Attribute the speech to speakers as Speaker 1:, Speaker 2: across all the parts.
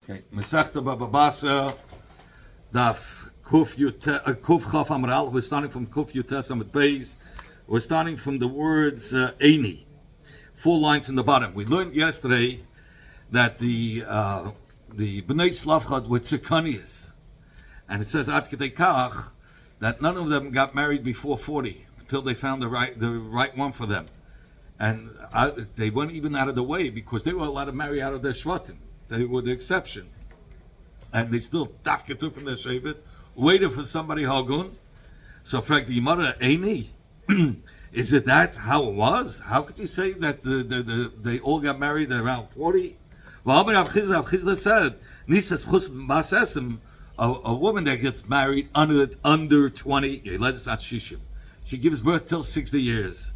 Speaker 1: Okay, Masechta Bava basra, Daf Kuf Chaf Amral. We're starting from Kuf Yutes Amud Beis. We're starting from the words Eini. 4 lines in the bottom. We learned yesterday that the Bnei Slavchad were tzikanias, and it says Ad Kedei Kach that none of them got married before 40 until they found the right one for them, and they weren't even out of the way because they were allowed to marry out of their shvatim. They were the exception, and they still dafke took from their shevet, waited for somebody hagun. So, Frank, the Gemara Eini. Is it that how it was? How could you say that they all got married around 40? Well, Rav Chizda said, a woman that gets married under 20, let's not shishim. She gives birth till 60 years.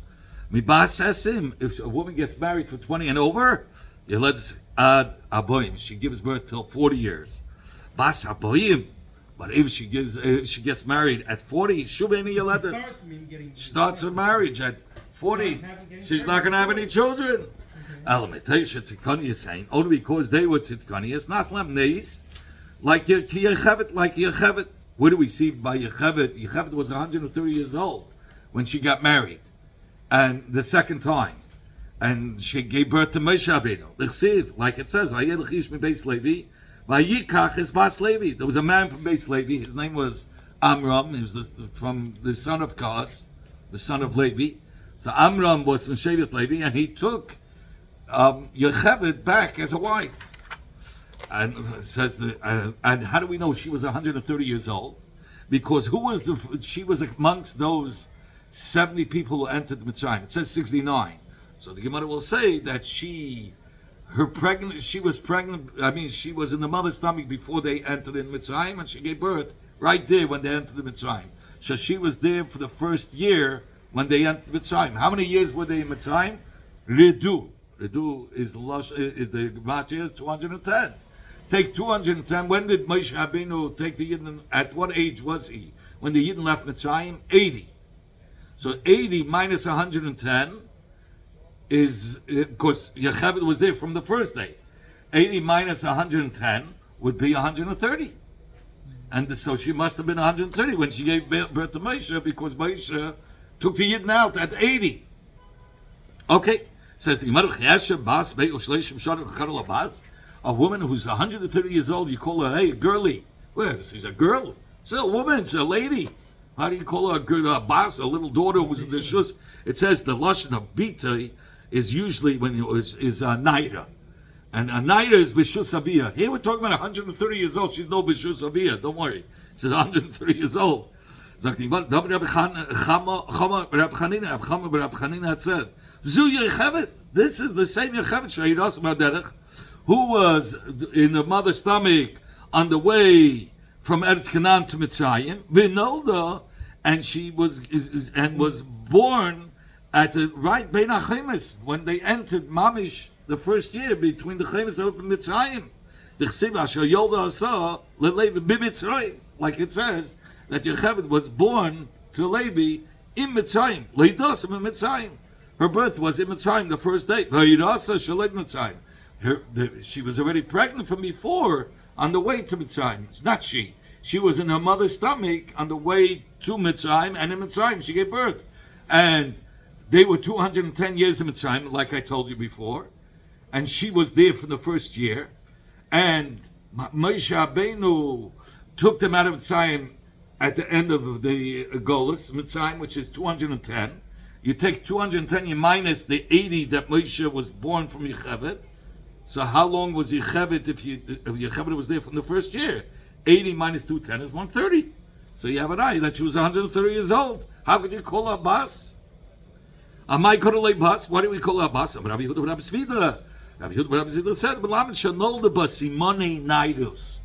Speaker 1: If a woman gets married for 20 and over, let's add aboyim. She gives birth till 40 years. Bas aboyim. But if she gets married at 40, starts her marriage at 40. She's not going to have any children. Only because they were tzidkanias, not lemneis, like Yechevet. What do we see by Yechevet? Yechevet was 130 years old when she got married, and the second time, and she gave birth to Moshe Rabbeinu. Like it says, Vayikach is Bas Levi. There was a man from Beis Levi. His name was Amram. He was from the son of Kaz, the son of Levi. So Amram was from Shevet Levi, and he took Yechevet back as a wife. And it says, and how do we know she was 130 years old? Because she was amongst those 70 people who entered Mitzrayim. It says 69. So the Gemara will say that she was pregnant. I mean, she was in the mother's stomach before they entered in Mitzrayim, and she gave birth right there when they entered the Mitzrayim. So she was there for the first year when they entered Mitzrayim. How many years were they in Mitzrayim? Ridu is the Gemara is 210. Take 210. When did Moshe Rabbeinu take the Yidden? At what age was he when the Yidden left Mitzrayim? 80. So 80 minus 110. Is because Yechevet was there from the first day. 80 minus 110 would be 130. And so she must have been 130 when she gave birth to Moshe, because Moshe took the Yidden out at 80. Okay, says the Gemara, a woman who's 130 years old, you call her, hey, girly. Well, she's a girl. She's a woman, it's a lady. How do you call her a girl, a bas, a little daughter who was in the shus? It says the lashon of bita is usually when is a naira, and a naira is b'shus aviyah. Here we're talking about 130 years old. She's no b'shus aviyah. Don't worry, she's 130 years old. Rab Chanina had said, "Zu Yechevet." This is the same Yechevet who was in the mother's stomach on the way from Eretz Canaan to Mitzrayim. Vinolda, and she was born at the right Bein HaChemes, when they entered Mamish the first year between the Chemes and Mitzrayim. The Chsiv Asher Yolda Asa LeLevi B'Mitzrayim, like it says that Yechevet was born to Levi in Mitzrayim. Leidasim in Mitzrayim. Her birth was in Mitzrayim the first day. Vayirasa Shalek Mitzrayim. She was already pregnant from before on the way to Mitzrayim. It's not she. She was in her mother's stomach on the way to Mitzrayim, and in Mitzrayim she gave birth. And they were 210 years in Mitzrayim, like I told you before, and she was there for the first year. And Moshe Rabbeinu took them out of Mitzrayim at the end of the Golus, Mitzrayim, which is 210. You take 210, you minus the 80 that Moshe was born from Yechevet. So how long was Yechevet if Yechevet was there from the first year? 80 minus 210 is 130. So you have an eye that she was 130 years old. How could you call her Bas? Amai Korolei Bas. Why do we call her Bas? Rabbi Yehuda Rabbi Svida. Rabbi Yehuda Rabbi Svida said, "B'lamed shanolda basimone naidus."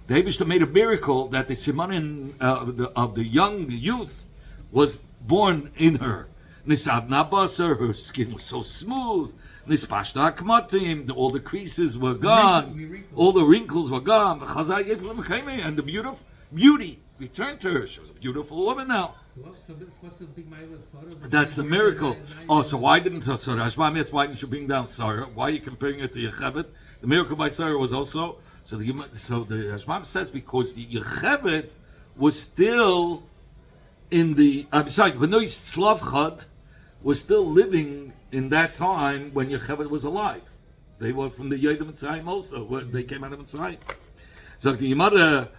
Speaker 1: The Eibishter made a miracle that the simone of the young youth was born in her. Nisad nabasar, her skin was so smooth. Nispashta akmatim, all the creases were gone, all the wrinkles were gone. And the beauty returned to her. She was a beautiful woman now.
Speaker 2: So what's the big mile of Sarah?
Speaker 1: That's the miracle. Oh, so why didn't Sarah? Why didn't you bring down Sarah? Why are you comparing it to Yechevet? The miracle by Sarah was also So the Hashmam says because the Yechevet was still in the Benois Tzlavchad was still living in that time when Yechevet was alive. They were from the Yedem Mitzrayim also. They came out of Mitzrayim. So the Gemara.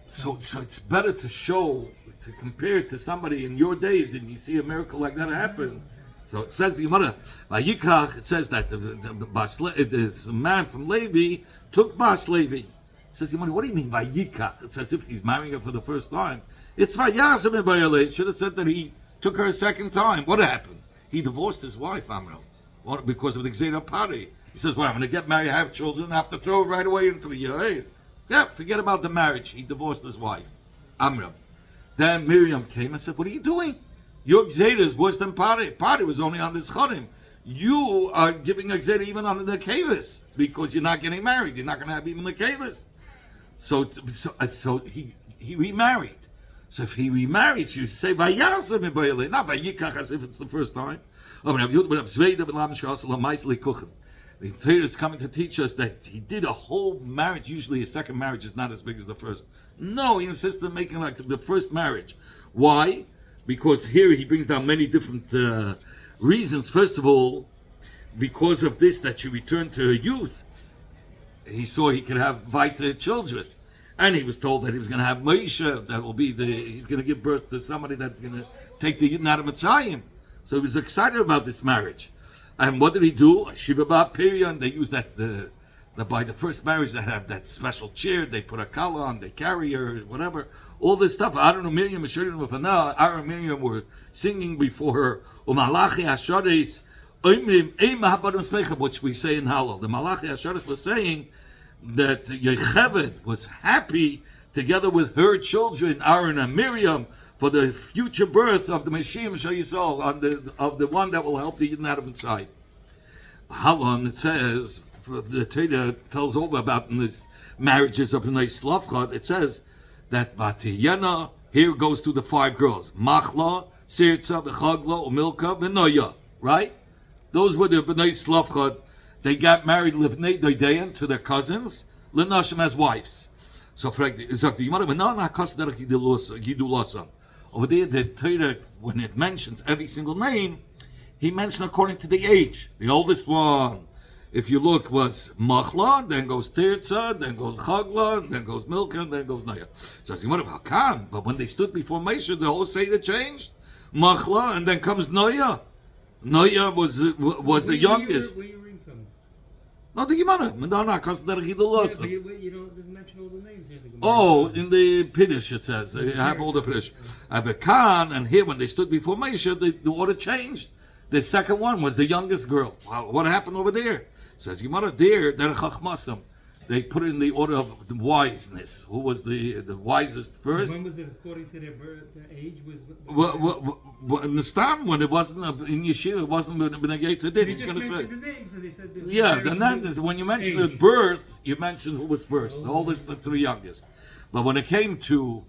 Speaker 1: So it's better to compare it to somebody in your days, and you see a miracle like that happen. So it says the Gemara, Vayikach, it says that this man from Levi took Bas Levi. It says the Gemara, what do you mean Vayikach? It's as if he's marrying her for the first time. It's Vayazim in Bayale. It should have said that he took her a second time. What happened? He divorced his wife, Amram, because of the Gzeira Pari. He says, well, I'm going to get married, have children, have to throw it right away into the Yahir. Yeah, forget about the marriage. He divorced his wife, Amram. Then Miriam came and said, what are you doing? Your Gzeira is worse than Pari. Pari was only on this Chodim. You are giving a Gzeira even on the Kavis because you're not getting married. You're not going to have even the Kavis. So he remarried. So if he remarried, you say, Vayazim in Bayale, not Vayikach as if it's the first time. The Torah is coming to teach us that he did a whole marriage. Usually a second marriage is not as big as the first. No, he insisted on making like the first marriage. Why? Because here he brings down many different reasons. First of all, because of this, that she returned to her youth. He saw he could have vital children. And he was told that he was going to have Moshe, that will be he's going to give birth to somebody that's going to take the Yidden out of Mitzrayim. So he was excited about this marriage. And what did he do? Shiva Ba Pirion, they use that, by the first marriage, they have that special chair, they put a collar on, they carry her, whatever. All this stuff. Aaron and Miriam, Aaron and Miriam were singing before her, Umalachi Hasharis, which we say in Hallel. The Malachi Hasharis was saying that Yechevet was happy together with her children, Aaron and Miriam, for the future birth of the Mashiach Shayisol, of the one that will help the Yidden out of inside. Halon, it says, the Torah tells over about in this marriages of Bnei Slavchad, it says that Vatiyana, here goes to the 5 girls, Machla, Sirtza, Bechagla, Umilka, Benoya, right? Those were the Bnei Slavchad. They got married Livnei Doideyan to their cousins, Lenashim as wives. So, over there, the Torah, when it mentions every single name, he mentioned according to the age. The oldest one, if you look, was Machla, then goes Tirza, then goes Chagla, then goes Milka, then goes Naya. So you wonder about Hakan, but when they stood before Moshe, the whole Seder changed. Machla, and then comes Noya. Noya was the youngest.
Speaker 2: Where you reading from?
Speaker 1: No, the Gemara. Madonna, because they're
Speaker 2: You don't doesn't mention all the names here.
Speaker 1: Oh, in the Piddush it says. I have all the Piddush. Khan, and here when they stood before Moshe, the order changed. The second one was the youngest girl. Wow, what happened over there? Says Gemara there, they're Chachmasim. They put it in the order of the wiseness. Who was the wisest first?
Speaker 2: When was it according to their birth? Their age was.
Speaker 1: In the Stam, when it wasn't in Yeshiva, it wasn't B'nai Tzaddik. He's going to say.
Speaker 2: The names and they said
Speaker 1: when you mention the birth, you mention who was first, the oldest and the youngest. But when it came to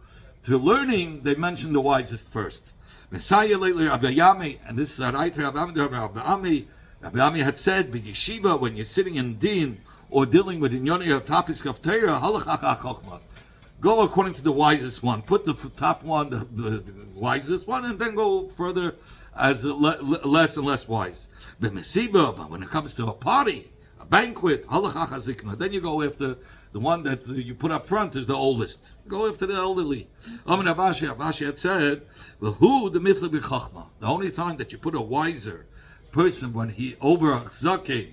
Speaker 1: learning, they mentioned the wisest first. Messiah later, Abiyami, and this is a writer, Abiyami had said, B'yeshiva, when you're sitting in Din, or dealing with Inyoni topics of Torah, halachach chokhmah. Go according to the wisest one. Put the top one, the wisest one, and then go further as less and less wise. But when it comes to a party, a banquet, halachach hazikna, then you go after the one that you put up front is the oldest. Go after the elderly. Avashi had said, well, who the mifla b'chokhmah? The only time that you put a wiser person when he over a zaken,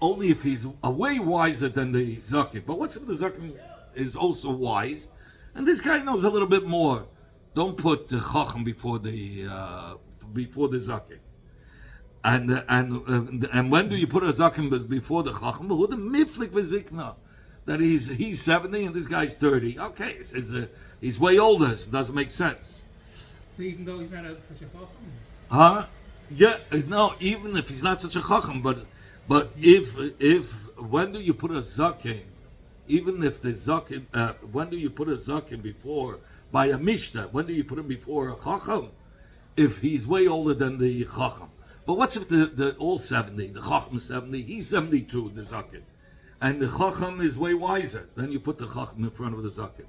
Speaker 1: only if he's a way wiser than the zaken. But what's if the zaken is also wise, and this guy knows a little bit more? Don't put the chacham before the zaken. And when do you put a zaken before the chacham? Who the miflik v'zikna? That he's 70 and this guy's 30. Okay, he's way older. So it doesn't make sense.
Speaker 2: So even though he's not such a chacham?
Speaker 1: Huh? Yeah. No. Even if he's not such a chacham, but if when do you put a zaken? Even if the zaken, when do you put a zaken before by a mishnah? When do you put him before a chacham? If he's way older than the chacham. But what's if the all 70? The chacham 70, he's 72. The zaken, and the Chacham is way wiser. Then you put the Chacham in front of the Zaken.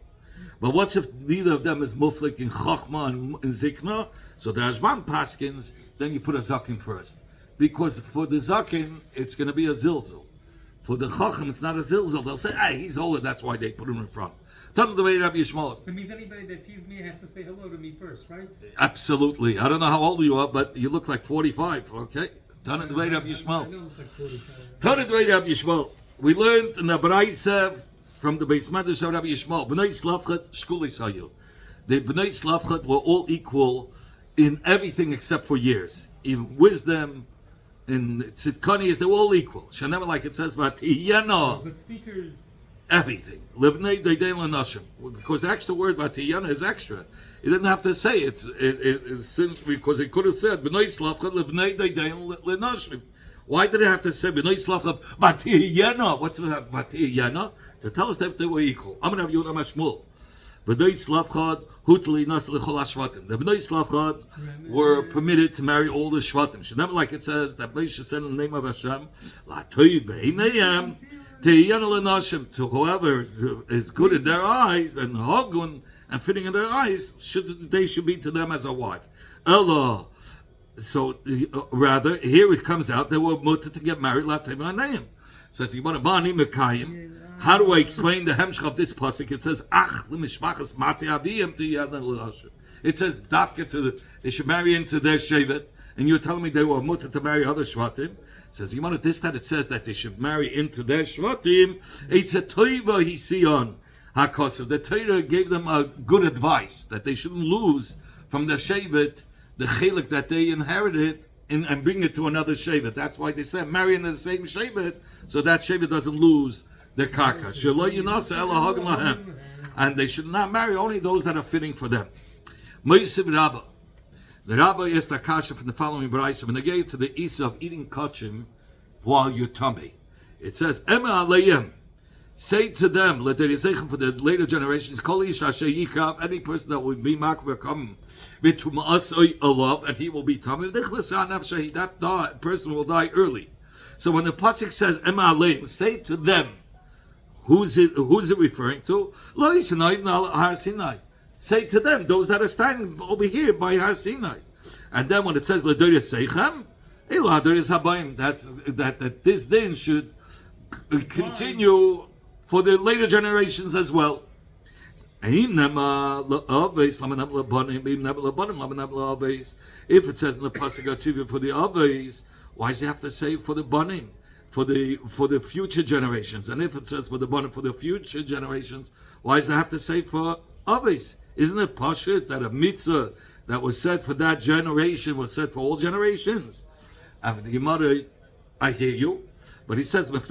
Speaker 1: But what's if neither of them is muflik in Chachma and in Zikna? So the Rashban Paskins, then you put a Zaken first. Because for the Zaken, it's going to be a Zilzal. For the Chacham, it's not a Zilzal. They'll say, hey, he's older, that's why they put him in front. Tell them the way Rabbi Yishmael.
Speaker 2: It means anybody that sees me has to say hello to me first, right?
Speaker 1: Absolutely. I don't know how old you are, but you look like 45, okay? Tell them the way Rabbi
Speaker 2: I
Speaker 1: Yishmael.
Speaker 2: know it's like 45.
Speaker 1: Tell them the way Rabbi Yishmael. We learned in the Braisev from the Beis Medrash of Rabbi Yishmael. B'nai Slavchat, Shkuli Sayu. The B'nai Slavchat were all equal in everything except for years. In wisdom, in tzidkanias, they were all equal. Shenever, like it says, Vatiyana.
Speaker 2: But speakers,
Speaker 1: Everything. Livnei Deidei L'Nashim. Because the extra word Vatiyana is extra. He didn't have to say it's because he could have said B'nai Slavchat Livnei Deidei L'Nashim. Why did he have to say B'nai Slavchat Vatiyana? What's that Vatiyana? To tell us that they were equal. I'm going to have Yehuda Mashmul. B'nai Slavchat Hutli Nas L'Chol HaShvatim. The B'nai Slavchat were permitted to marry all the Shvatim. Should never, like it says, that Moshe said in the name of Hashem, La Toy B'Einayim Te'iyana L'Nashim. To whoever is good in their eyes and Hagun and fitting in their eyes, they should be to them as a wife. Ella. So rather, here it comes out they were mutter to get married. La Toy B'Einayim. Says you want to bani Mekayim. How do I explain the hemshch of this pasuk? It says, "Ach lemishpachas mati aviyim tiyadna l'Hashem." It says, "Dafka to they should marry into their shevet," and you're telling me they were mutter to marry other shvatim. It says, "You want this that it says that they should marry into their shvatim." It's a toiva hision hakosav. The Torah gave them a good advice that they shouldn't lose from their shevet the chelik that they inherited and bring it to another shevet. That's why they said marry into the same shevet so that shevet doesn't lose the karka. And they should not marry only those that are fitting for them. Moisiv Rabba. The Rabba is the kasha from the following brayso. When they get to the isa of eating kachim while you're tummy, it says, Ema alayim. Say to them, let there is for the later generations, any person that will be mak will come with love, and he will be tummy. That person will die early. So when the pasuk says Ema alayim, say to them. Who's it referring to? Lo Sinai Har Sinai. Say to them, those that are standing over here by Har Sinai. And then when it says L'Doria Seichem, Elador Habayim, that this din should continue for the later generations as well. If it says in the pasuk for the Aves, why does he have to say for the Banim? For the future generations, and if it says for the Banim for the future generations, why does it have to say for Aves? Isn't it pashut that a mitzvah that was said for that generation was said for all generations? And the Gemara, I hear you, but he says there are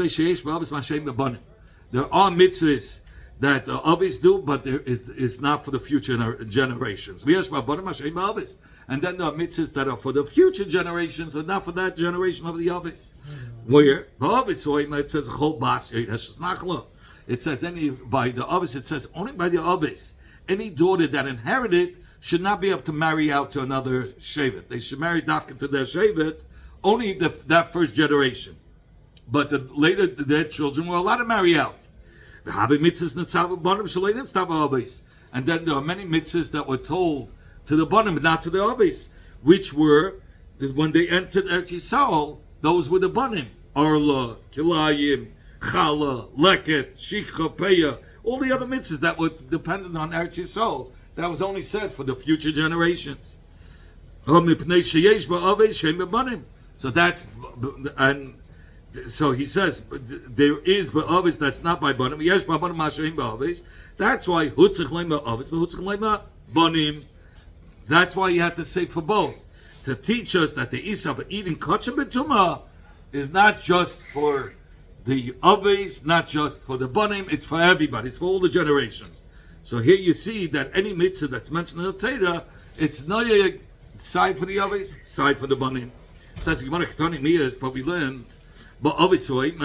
Speaker 1: mitzvahs that Aves do, but it's not for the future generations. And then there are mitzvahs that are for the future generations, but not for that generation of the Aves. Where it says it says any by the Aves, it says only by the Aves. Any daughter that inherited should not be able to marry out to another shevet. They should marry dafka to their shevet, only that first generation. But later their children were allowed to marry out. And then there are many mitzvahs that were told to the Banim, but not to the Aves, which were when they entered Eretz Yisrael. Those were the Banim. Arla, Kilayim, Chala, Leket, Shikha, Peya, all the other mitzvahs that were dependent on Eretz Yisrael. That was only said for the future generations. So that's, and so he says, there is Ba'avis that's not by Banim. Yesh Ba'anim Masharim Ba'avis. That's why Hutzach Leima Avis, but Hutzach Leima Banim. That's why you have to say for both. To teach us that the Isa of eating kachim betumah is not just for the Aves, not just for the Banim, it's for everybody, it's for all the generations. So here you see that any mitzvah that's mentioned in the Torah, it's not a side for the Aves, side for the Banim. So if you want to Ketani Miyas, but we learned, but obviously, in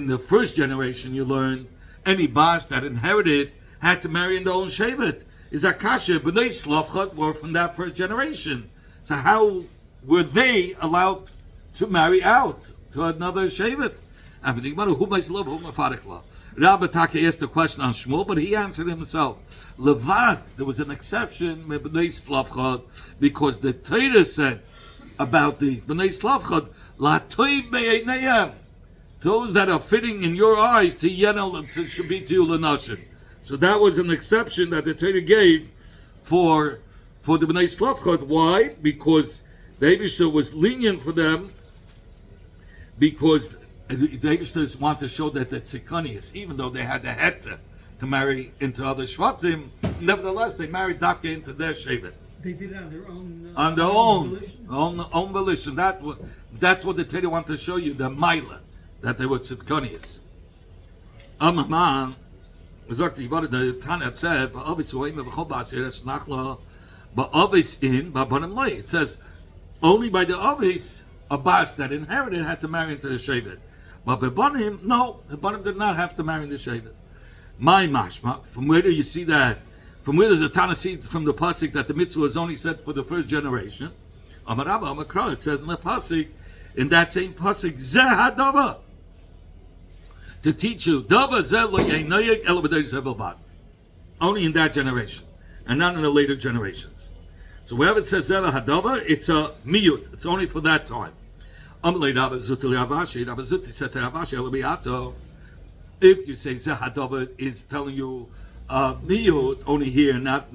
Speaker 1: the first generation you learn, any bas that inherited had to marry in their own shevet. Is Akasha, but they Slavchat were from that first generation. So how were they allowed to marry out to another shevet? And the Gemara, who makes love, who mafarikla? Rabbi Taka asked the question on Shmuel, but he answered himself. Levad, there was an exception, B'nai Slavchad, because the Torah said about the B'nai Slavchad, La toy be'einayam, those that are fitting in your eyes to yenel should be to you l'nashim. So that was an exception that the Torah gave for the B'nai Slavchad. Why? Because the Eibishter was lenient for them, because the Eibishter want to show that it's tzikanius, even though they had the heta to marry into other shvatim. Nevertheless, they married Dafka into their shevet.
Speaker 2: They did it on their own.
Speaker 1: On their own volition. That's what the Torah want to show you, the Maila, that they were tzidkanius. Amaman, the Tana said, it says, only by the Avis, Abbas that inherited had to marry into the shevet. But Bebanim, no, Bebanim did not have to marry into the shevet. My mashma, from where do you see that? From where does the Tana see from the pasuk that the mitzvah is only set for the first generation? Amarabba, Amakra, it says in the pasuk, in that same pasuk, Zeh hadava, to teach you, Dava zeh lo yeinoyek elo b'dei zeh bilvad. Only in that generation, and not in the later generations. So wherever it says Zeh hadava, it's a miyut. It's only for that time. Amalei Rabbi Zuti Ravashi, Rabbi Zuti said to Ravashi, Elo bi'ato, if you say Zeh hadava is telling you miyut only here, not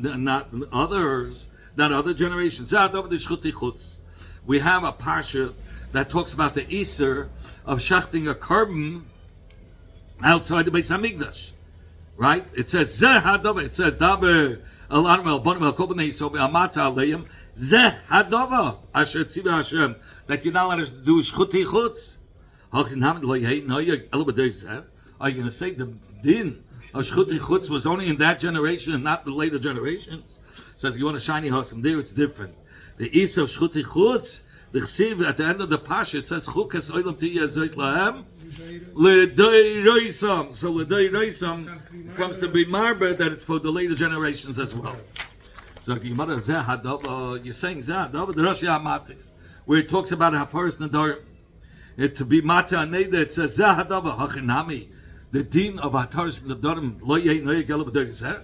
Speaker 1: others, not other generations. Zeh hadava the shchuti chutz. We have a parsha that talks about the Easter of shachting a carbon outside the Beis Hamikdash, right? It says Zeh hadava. It says Daber el Adam el Bonim el Kol Bnei Yisrael Amata Aleim Zeh hadava Asher Tziva Hashem, that you're not allowed to do shchuti chutz. Are you going to say the din of shchuti chutz was only in that generation and not the later generations? So if you want a shiny hosam there, it's different. The Easter of shchuti chutz, the chsiv at the end of the pasha, it says chukas oilam tiyah zeis lahem l'day roisam. So l'day roisam comes to be marba that it's for the later generations as well. So the Gemara Zeh hadava, you're saying Zeh hadava, the Rashi Hamatis, where it talks about Hafaris Nadarim, to be mata aneda, it says Zeh hadava hachinami, the din of Hafaris Nadarim lo yeh noyeg elo b'dei zeh.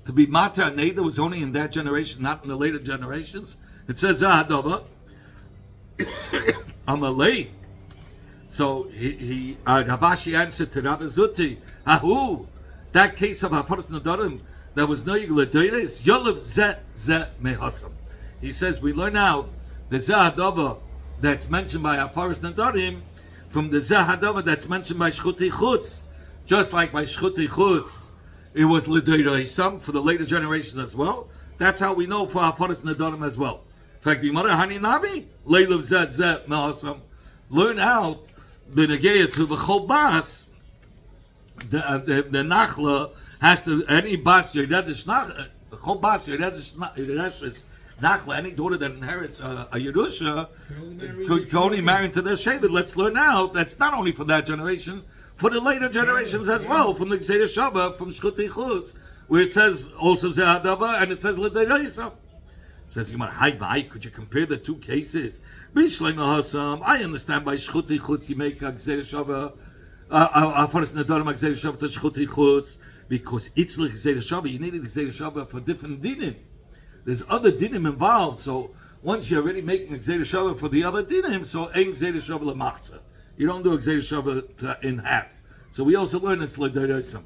Speaker 1: To be mata aneda was only in that generation, not in the later generations. It says Zeh hadava. Amalei. So he Ravashi answered to Rabbi Zuti, Ahu, that case of Hafaras Nadarim that was noyig l'doires yolav zeh mehasam. He says we learn out the Zeh hadava that's mentioned by Hafaras Nadarim from the Zeh hadava that's mentioned by shchuti chutz. Just like by shchuti chutz, it was l'doiresam for the later generations as well. That's how we know for Hafaras Nadarim as well. In fact, the Gemara Hani Nabi Leilav Zeh Mehasam. Learn out the negeya to the chol bas. The nachla has to any bas yeredish nachla. The chol bas yeredish nachla. Any daughter that inherits a yerusha could only marry into their shevet. Let's learn out that's not only for that generation, for the later generations as well. From the Gzeira Shabbat, from Shchuti Chutz, where it says also Zeh hadava and it says l'dayreisa. Says Gemara, hi, could you compare the two cases? I understand by shchuti chutz you make a gzeir shava, first nadarim a gzeir shava to shchuti chutz, because it's like gzeir shava. You need a gzeir shava for different dinim. There's other dinim involved. So once you're already making a gzeir shava for the other dinim, so ein gzeir shava lemachza. You don't do a gzeir shava in half. So we also learn it's like dayreisa.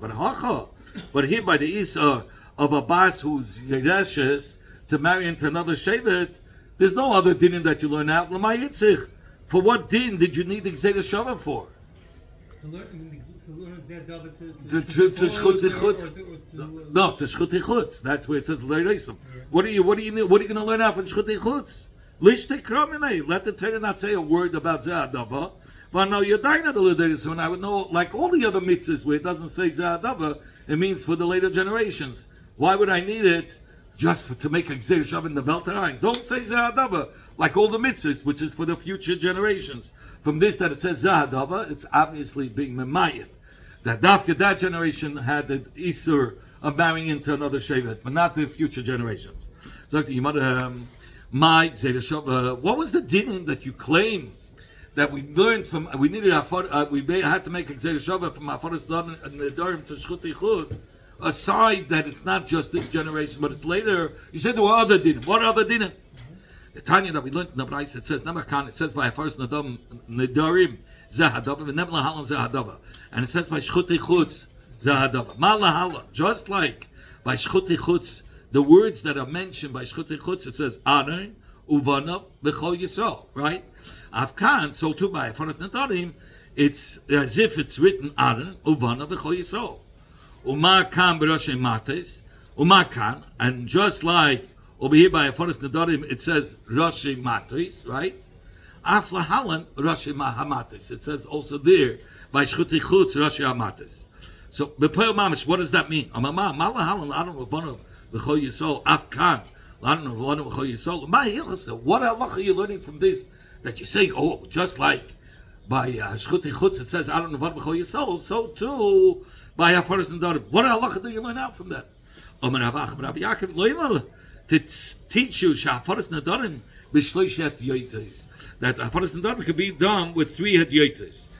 Speaker 1: But here by the isa of a bas who's yereshes to marry into another shevet, there's no other dinim that you learn out. L'may yitzich. For what din did you need the Gzeira Shava for?
Speaker 2: To learn Zeh hadava
Speaker 1: To shchuti chutz. No, to shchuti chutz. That's where it says l'reisim. What are you going to learn out from shchuti chutz? Lishte kraminei. Let the Torah not say a word about Zeh hadava. But no, you're dying at the l'reisim. And I would know, like all the other mitzvahs where it doesn't say Zeh hadava, it means for the later generations. Why would I need it? Just to make a gzeir shav in the Veltarain. Don't say Zeh hadava like all the mitzvahs, which is for the future generations. From this that it says Zeh hadava, it's obviously being memayit. That dafka that generation had the isur of marrying into another shevet, but not the future generations. So my gzeir shav. What was the din that you claim that we learned from, we needed had to make a Gzeir Shava from Afaras Nedarim to Shchuti Chutz, aside that it's not just this generation, but it's later. You said there were other dinim. What other dinim? The Tanya that we learned in the Braisa, it says, Namakan, it says by Afaras Nedarim, Zahadava, and Nebla Halan Zahadava. And it says by Shchuti Chutz, Zahadava. Malahala, just like by Shchuti Chutz, the words that are mentioned by Shchuti Chutz, it says, Aaron, Uvana, V'chol Yisrael, right? Afkan, so too by Afaras Nedarim, it's as if it's written Aaron, Uvana, V'chol Yisrael. Umakan b'Roshei Mates, Umakan, and just like over here by Afaras Nedarim, it says Roshei Mates, right? Aflahalan Roshei Mahamates. It says also there by Shchuti Chutz Roshei Hamates. So b'Poel Mamish, what does that mean? Amama Malahalan Aaron Uvana, V'chol Yisrael. Afkan Aaron Uvana, V'chol Yisrael. My Hilchasa, what halacha are you learning from this? That you say, oh, just like by Shchuti Chutz it says Aaron Uvana, V'chol Yisrael, so too by Afaras Nedarim. What halacha do you learn out from that? To teach you Afaras Nedarim b'shloishet yotes, that Afaras Nedarim can be done with 3 hadyotes,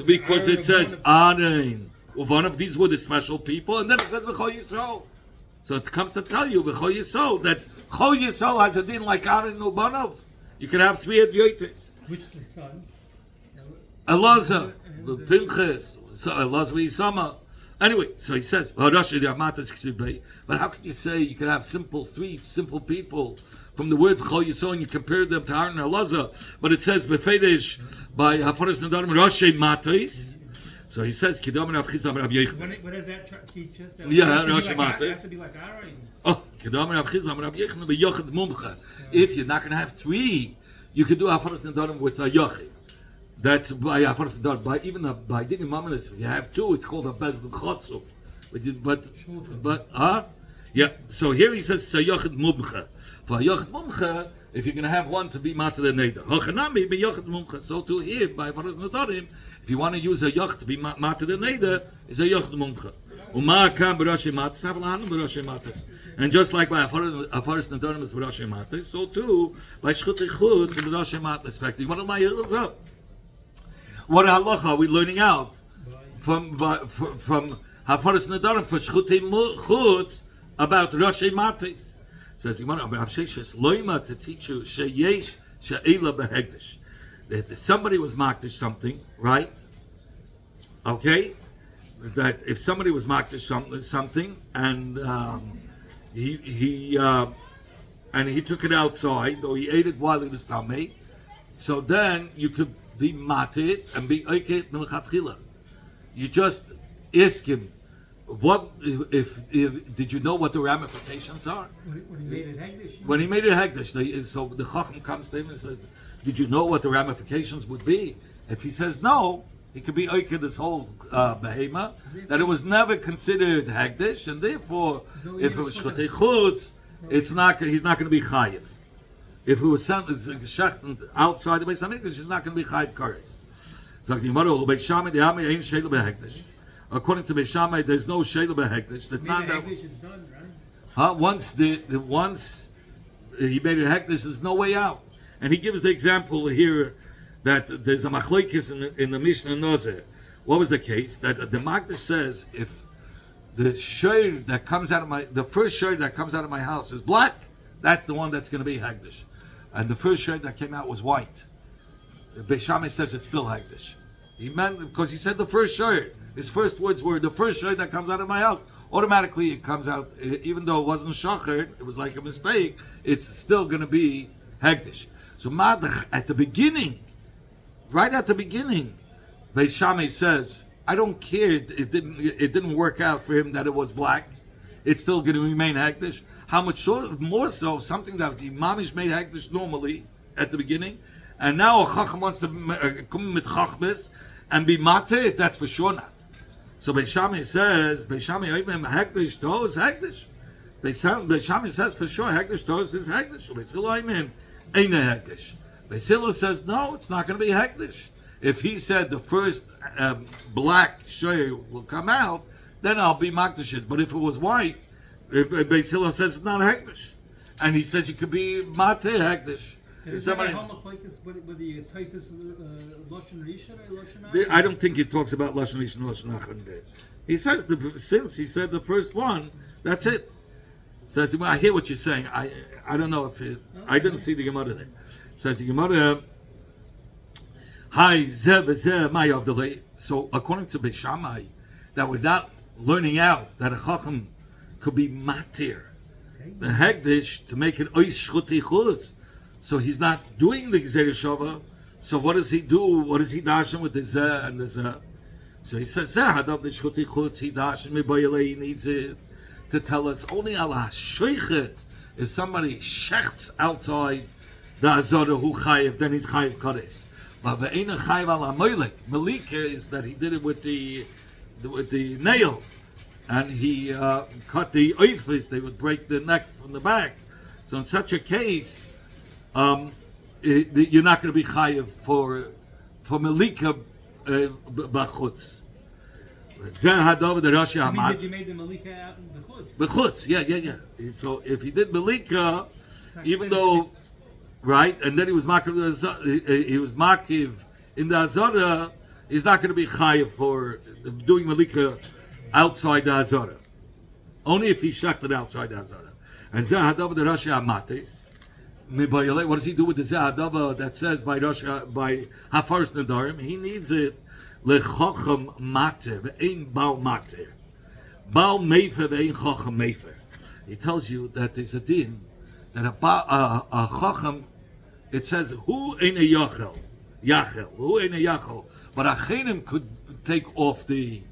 Speaker 1: because it says Aaron. One of these were the special people, and then it says V'chol Yisrael. So it comes to tell you V'chol Yisrael that Chol Yisrael has a din like Aaron and Ubanov. You can have 3 hadyotes.
Speaker 2: Which the sons?
Speaker 1: Elazar, Pinchas, Elazar Yisama. Anyway, so he says, but how could you say you could have 3 simple people from the word Chol Yisrael and you compare them to Aaron and Elazar? But it says Befedesh by Afaras Nedarim Roshei Matos. So he says Kidam Rav Chizda Rav Yechon.
Speaker 2: What does that teach us?
Speaker 1: Yeah, Roshei Matos.
Speaker 2: It has to be like Aaron.
Speaker 1: Oh, Kidam Rav Chizda Rav Yechon b'Yochid Mumcha. If you're not going to have 3, you could do Afaras Nedarim with a Yochid. That's by Afaras Nedarim. By even by Dinim Mamanis, if you have 2, it's called a Bezdin Chotzuf. But yeah. So here he says Sayochid Mumcha. For Yochid Mumcha, if you're going to have one to be Mata the Neder, Hochanami be Yochid Mumcha. So to here by Afaras Nedarim, if you want to use a Yochid to be Mata the Neder, is a Yochid Mumcha. Uma Kam b'Roshei Matas, Havlahanim b'Roshei Matas. And just like by Afaras Nedarim is b'Roshei Matas, so too by Shchuti Chutz is b'Roshei Matas. You want to my heels up? What halacha are we learning out from Afaras Nedarim for Shchuti Chutz about Roshei Mates? Says Rav Sheshes Loima to teach you sheyesh she'ela behegdish, that if somebody was makdish something, right? Okay, that if somebody was makdish something and he took it outside or he ate it while it was tamei, so then you could be mated and be okay milchatchila. You just ask him, what if did you know what the ramifications are?
Speaker 2: When he made it hegdish.
Speaker 1: When he made it hegdish, so the chacham comes to him and says, "Did you know what the ramifications would be?" If he says no, he could be okay this whole behema that it was never considered hegdish, and therefore, if it was shchutei chutz, it's not. He's not going to be chayiv. If it was shechten outside the Beis Hamikdash, he's not going to be chayiv kares. So according to Beis Shammai, there's no sheilah behekdesh. The time that
Speaker 2: is done, right?
Speaker 1: once once he made it hekdesh, there's no way out. And he gives the example here that there's a machlokes in the Mishnah Nozeh. What was the case? That the Magdash says if the shayr that comes out of the first shayr that comes out of my house is black, that's the one that's going to be hekdesh. And the first shayr that came out was white. Beis Shammai says it's still hekdesh. He meant because he said the first shayr. His first words were the first shayr that comes out of my house. Automatically it comes out, even though it wasn't shachar, it was like a mistake. It's still going to be hekdesh. So at the beginning, right at the beginning, Beis Shammai says, I don't care. It didn't work out for him that it was black. It's still going to remain hekdesh. How much more so? Something that the mamish made hekdesh normally at the beginning, and now a chacham wants to come with chachmas and be matir. That's for sure not. So Beis Shammai says, Beis Shammai hekdesh toes hekdesh. Beis Shammai says for sure hekdesh toes is hekdesh. Beis Hillel ain't hekdesh. Beis Hillel says no, it's not going to be hekdesh. If he said the first black shayr will come out, then I'll be makdash it. But if it was white, Beis Hillel says it's not hekdesh, and he says you could be mateh hekdesh.
Speaker 2: Is
Speaker 1: somebody-
Speaker 2: that with the typhus Lashon Rishon or Lashon
Speaker 1: I don't think he talks about Lashon Rishon and Lashon Achron there. He says since he said the first one, that's it. Says, well, I hear what you're saying. I don't know if I didn't see the Gemara there. Says the Gemara, Hi zeh v'zeh my avdalei. So according to Beis Shammai, that we're not learning out that a chacham could be matir the hegdish to make it ois shchuti chutz. So he's not doing the Gzeir Shava. So what does he do? What does he dashen with the Zeh and the Zeh? So he says, Zeh hadav the Shchuti Chutz, he dashen mibayalei, he needs it to tell us only Allah shoichet. If somebody shechts outside the Azara who chayiv, then he's chayiv kares. But ve'ena chayiv ala moilek. Malika is that he did it with the nail. And he cut the oifis, they would break the neck from the back. So in such a case, you're not going to be chayiv for Malika b'chutz. Zeh hadav the Rashi Hamad.
Speaker 2: Did you made the Malika out in the chutz?
Speaker 1: B'chutz, yeah. So if he did Malika, even though, right, and then he was makiv in the Azara, he's not going to be chayiv for doing Malika outside the Azara. Only if he shechted outside the Azara. And Zeh hadav the Rashi Hamates. What does he do with the Zeh hadav that says by Hafaris Nadarim? He needs it lechacham mater ve'ein bal mater, bal mefer ve'ein chacham mefer. He tells you that there's a din that a chacham. It says who ain't a yachel, who ain't a yachel, but a chenim could take off the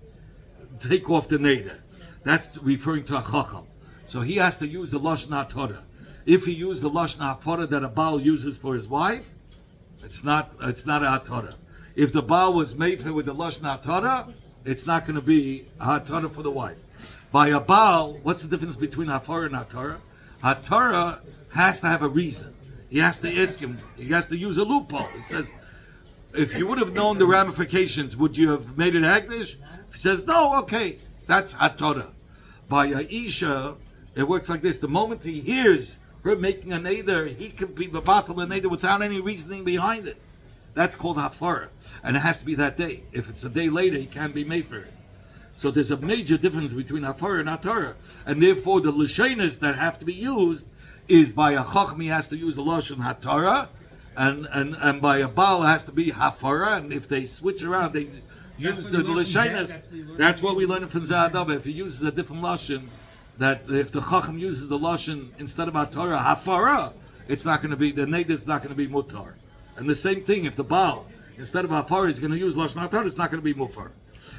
Speaker 1: neder. That's referring to a chacham. So he has to use the lashon haTorah. If he used the lashon haTorah that a baal uses for his wife, it's not a haTorah. If the baal was made with the lashon haTorah, it's not going to be a haTorah for the wife. By a baal, what's the difference between haTorah and haTorah? haTorah has to have a reason. He has to ask him. He has to use a loophole. He says, if you would have known the ramifications, would you have made it hagdish? He says, no, okay, that's haTorah. By a isha, it works like this. The moment he hears her making a neder, he can be babatal a neder without any reasoning behind it. That's called hafara, and it has to be that day. If it's a day later, he can't be made for it. So there's a major difference between hafara and haTorah, and therefore the lashonos that have to be used is by a chacham he has to use the lashon haTorah, and by a baal it has to be hafara. And if they switch around, they use the lashonos. That's what we learn from Zeh hadav. If he uses a different lashon, that if the chacham uses the lashon instead of haTorah hafara, it's not going to be the neder is not going to be mutar. And the same thing, if the baal instead of hafara is going to use lashon haTorah, it's not going to be mutar.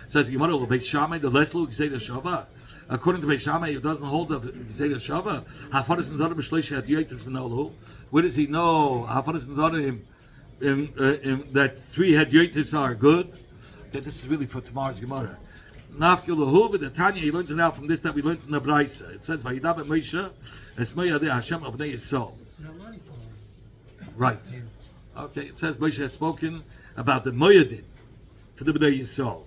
Speaker 1: Says Gemara, Beis Shammai the leslu gzeir shava. According to Beis Shammai, it doesn't hold of gzeir shava. Hafaras nedarim b'shleish hadyotis v'nolu. Where does he know hafaras nedarim that 3 hadyotis are good? Okay, this is really for tomorrow's Gemara. Nafkilahu with the Tanya, he learns it out from this that we learned in the Braisa. It says, "Vayidav Moshe esmei yadei Hashem al bnei Yisrael." Right. Okay, it says Moshe had spoken about the Moyadin to the bnei Yisrael.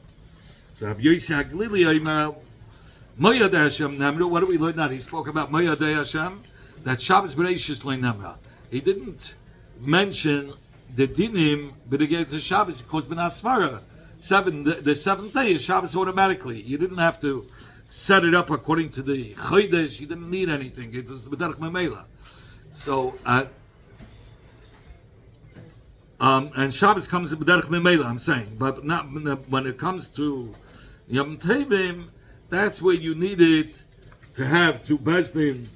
Speaker 1: So Rav Yossi Haglili Omer Moyadei Hashem Nemra. What do we learn that he spoke about Moyadei Hashem? That Shabbos Bereishis Lo Nemra. He didn't mention the dinim b'negei to Shabbos because ben Asfara. The seventh day is Shabbos automatically. You didn't have to set it up according to the Chodesh. You didn't need anything. It was the B'derech Memela. So, and Shabbos comes to B'derech Memela, I'm saying. But not when it comes to Yom Tevim, that's where you need it to have through Bezdin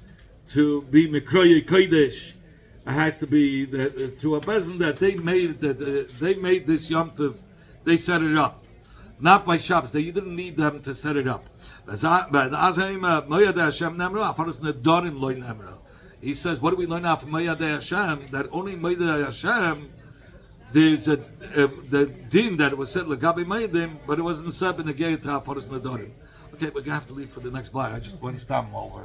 Speaker 1: to be Mikroye Kodesh. It has to be through a Bezdin that they made this Yom Tov. They set it up, not by Shabbos. You didn't need them to set it up. He says, what do we learn out from Moyadei Hashem? That only Moyadei Hashem, there's the din that it was said Lagabi Moyadim, but it wasn't said in the Gei to Hafaras Nedarim. Okay, we're gonna have to leave for the next bar. I just went stam over.